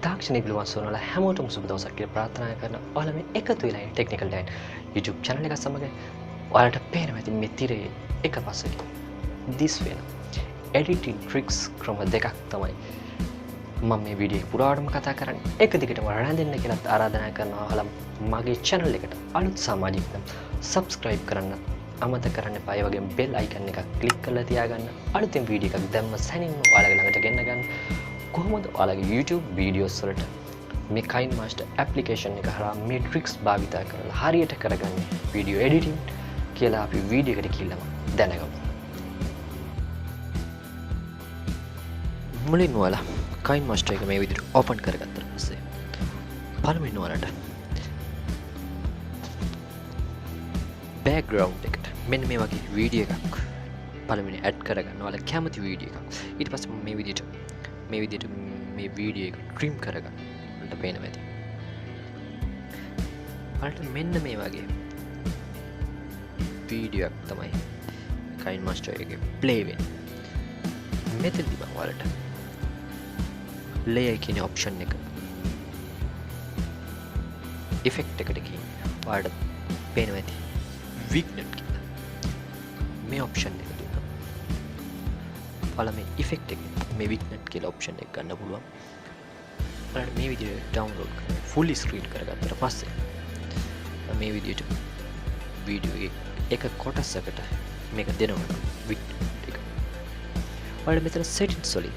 තාක්ෂණික පිළිබඳ සොයනවල හැමෝටම සුබ දවසක් කියලා ප්‍රාර්ථනා කරන ඔයාලා මේ එකතු වෙලා ඉන්න ටෙක්නිකල් ඩයන් YouTube channel එක සමග ඔයාලට පේනවා ඇති මේ තිරේ එක පස්සකින් this වෙන editing tricks ක්‍රම දෙකක් තමයි මම මේ වීඩියෝ එක පුරාවටම කතා කරන්නේ. එක දිගටම රැඳෙන්න කියලාත් ආරාධනා කරනවා. ඔයාලා මගේ channel එකට අලුත් සමාජික නම් subscribe කරන්න අමතක කරන්න එපා. ඒ වගේම bell icon එක click කරලා තියාගන්න. අලුතෙන් වීඩියෝ එකක් දැම්ම සැනින්ම ඔයාලගේ ළඟට ගෙන්න ගන්න. කොහොමද ඔයාලගේ YouTube videos වලට මේ Kinemaster application එක හරහා මේ tricks භාවිත කරලා හරියට කරගන්නේ video editing කියලා අපි වීඩියෝ එකට කිල්ලම දැනගමු. මුලින්ම ඔයාලා Kinemaster එක මේ විදිහට open කරගත්තා පස්සේ පළමුවෙන් ඔයාලට background එකට මෙන්න මේ වගේ වීඩියෝ එකක් පළමුවෙන් add කරගන්න. ඔයාලා කැමති වීඩියෝ එකක්. ඊට පස්සේ මේ විදිහට මේ වීඩියෝ එක trim කරගන්න. ඔයාලට පේනවා ඇති. ඔයාලට මෙන්න මේ වගේ වීඩියෝ එකක් තමයි Kinemaster එකේ play වෙන්නේ. මෙතනදී මම ඔයාලට layer කියන option එක effect එකට ගිහින් ඔයාලට පේනවා ඇති vignette කියලා. මේ option එක දුන්නා. ඔයාලා මේ effect එක මේ vignette කියලා option එක ගන්න පුළුවන්. ඔයාලට මේ විදිහට download කරලා full screen කරගත්තට පස්සේ මේ විදිහට වීඩියෝ එක කොටසකට මේක දෙනවා vignette එක. ඔයාලට මෙතන settings වලින්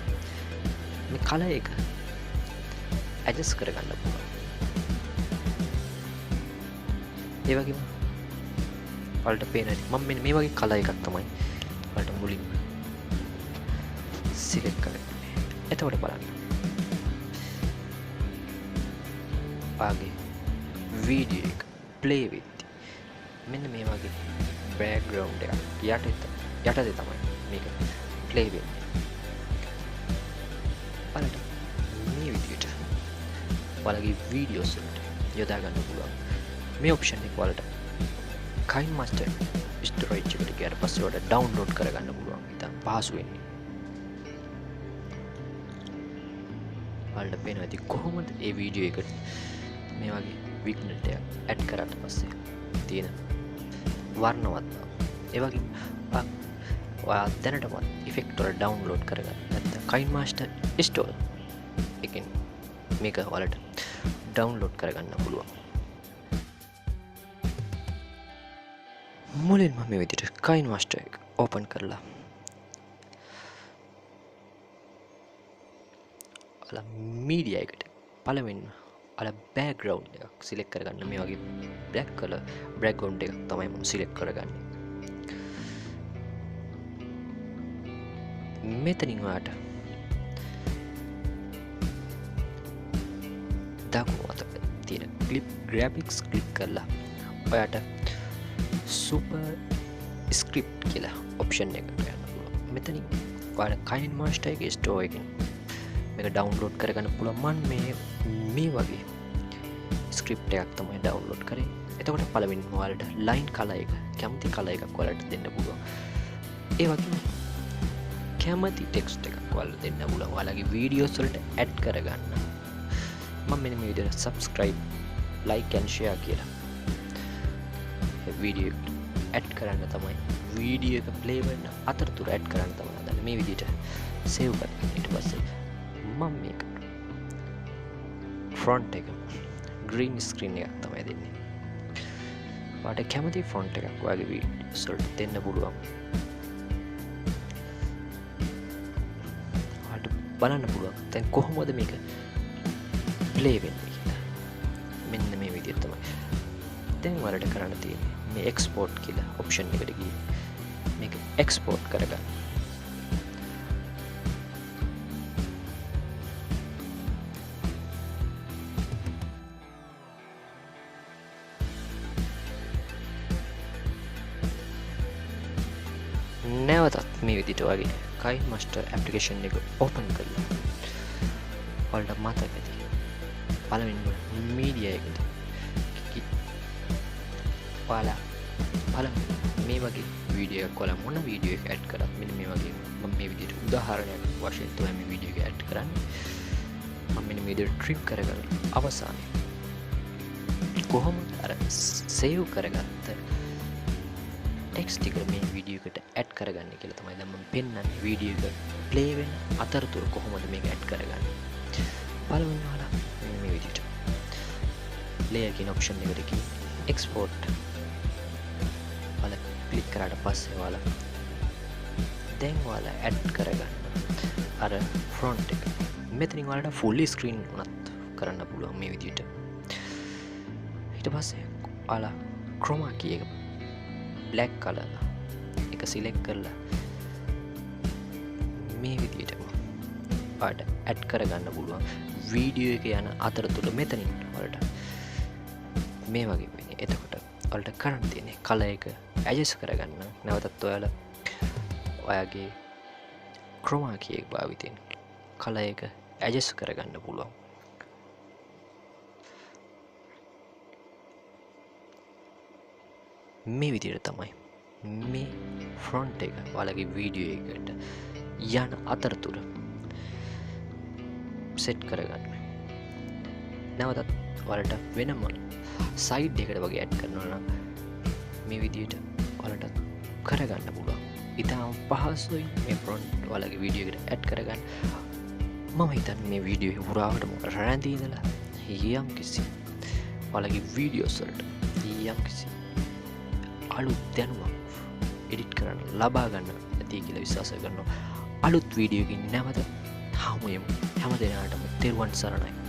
මේ color එක adjust කරගන්න පුළුවන්. ඒ වගේම ඔයාලට පේන හැටි මම මෙන්න මේ වගේ color එකක් තමයි ඔයාලට මුලින්ම select කරගන්නේ. එතකොට බලන්න. ඔයාගේ වීඩියෝ එක play වෙද්දී මෙන්න මේ වගේ background එකක් යටතේ තමයි මේක play වෙන්නේ. ඔයාලට මේ විදිහට ඔයාලගේ වීඩියෝස් වලට යොදා ගන්න පුළුවන්. මේ ඔප්ෂන් එක ඔයාලට Kinemaster storage එකට ගියාට පස්සේ ඔයාලට download කරගන්න පුළුවන්. ඉතින් පහසු වෙන්නේ. ඔයාලට පේනවා ඇති කොහොමද මේ වීඩියෝ එකට මේ වගේ vignette එකක් add කරාට පස්සේ තියෙන වර්ණවත් බව. ඒ වගේම ඔයා දැනටමත් effect වල download කරගන්න නැත්නම් Kinemaster store එකෙන් මේක ඔයාලට download කරගන්න පුළුවන්. මුලින්ම මේ විදිහට Kinemaster එක open කරලා ඔයාලා media එකට පළවෙනිම ඔයාලා background එකක් select කරගන්න. මේ වගේ black color background එකක් තමයි මම select කරගන්නේ. මෙතනින් ඔයාට දකුණු අතට තියෙන clip graphics click කරලා ඔයාට super script කියලා option එකකට යන්න පුළුවන්. මෙතනින් ඔයාලා Kinemaster එකේ store එකෙන් මේක download කරගන්න පුළුවන්. මම මේ වගේ script එකක් තමයි download කරේ. එතකොට පළවෙනිම ඔයාලට line color එක කැමති color එකක් ඔයාලට දෙන්න පුළුවන්. ඒ වගේම කැමති ටෙක්ස්ට් එකක් ඔයාලට දෙන්න පුළුවන්. ඔයාලගේ වීඩියෝස් වලට ඇඩ් කරගන්න. මම මෙන්න මේ විදිහට subscribe, like and share කියලා වීඩියෝ එකට ඇඩ් කරන්න තමයි වීඩියෝ එක play වෙන අතරතුර ඇඩ් කරන්න තමයි හදන්නේ. මේ විදිහට save කරගන්න. ඊට පස්සේ මම මේක front එක green screen එකක් තමයි දෙන්නේ. ඔයාලට කැමති front එකක් ඔයාගේ වීඩියෝස් වලට දෙන්න පුළුවන්. බලන්න පුළුවන් දැන් කොහොමද මේක play වෙන්නේ කියලා. මෙන්න මේ විදිහට තමයි. දැන් ඔයාලට කරන්න තියෙන්නේ මේ export කියලා option එකට ගිහින් මේක export කරගන්න. නැවතත් මේ විදිහට ඔයාගේ Kinemaster application එක open කරලා ඔයාලට මතක ඇති පළවෙනිම media එකට ඔයාලා පළවෙනි මේ වගේ වීඩියෝ එකක් ඔයාලා මොන වීඩියෝ එකක් ඇඩ් කරත් මෙන්න මේ වගේ මම මේ විදිහට උදාහරණයක් වශයෙන් තමයි මේ වීඩියෝ එක ඇඩ් කරන්නේ. මම මෙන්න විදිහට ට්‍රිම් කරගන්න අවසානයේ කොහොමද අර සේව් කරගත්ත ටෙක්ස්ට් එක මේ වීඩියෝ එකට ඇඩ් කරගන්න කියලා තමයි දැන් මම පෙන්නන්නේ. වීඩියෝ එක ප්ලේ වෙන අතරතුර කොහොමද මේක ඇඩ් කරගන්නේ. බලමු ඔයාලා මේ විදිහට layer කියන ඔප්ෂන් එකට ගිහින් export ඔයාලා ක්ලික් කරාට පස්සේ ඔයාලා දැන් ඔයාලා ඇඩ් කරගන්න අර ෆ්‍රොන්ට් එක. මෙතනින් ඔයාලට full screen උනත් කරන්න පුළුවන් මේ විදිහට. ඊට පස්සේ ඔයාලා chroma key එක black color එක select කරලා මේ විදිහට ඔයාලට ඇඩ් කරගන්න පුළුවන්. වීඩියෝ එක යන අතරතුර මෙතනින් ඔයාලට මේ වගේ වෙන්නේ. එතකොට ඔයාලට කරන්න තියෙන්නේ color එක adjust කරගන්න. නැවතත් ඔයාලා ඔයාගේ chroma key එක භාවිතයෙන් color එක adjust කරගන්න පුළුවන්. මේ විදිහට තමයි මේ ෆ්‍රොන්ට් එක ඔයාලගේ වීඩියෝ එකට යන අතරතුර සෙට් කරගන්න. නැවතත් ඔයාලට වෙනම සයිඩ් එකකට වගේ ඇඩ් කරනවා නම් මේ විදිහට ඔයාලට කරගන්න පුළුවන්. ඉතාලම පහසුයි මේ ෆ්‍රොන්ට් ඔයාලගේ වීඩියෝ එකට ඇඩ් කරගන්න. මම හිතන්නේ මේ වීඩියෝ එක පුරාවටම රැඳී ඉඳලා යම්කිසි ඔයාලගේ වීඩියෝස් වලට යම්කිසි අලුත් දැනුමක් එඩිට් කරන්න ලබා ගන්න ඇති කියලා විශ්වාස කරනවා. අලුත් වීඩියෝ එකකින් නැවත හමු යමු. හැම දිනකටම තෙරුවන් සරණයි.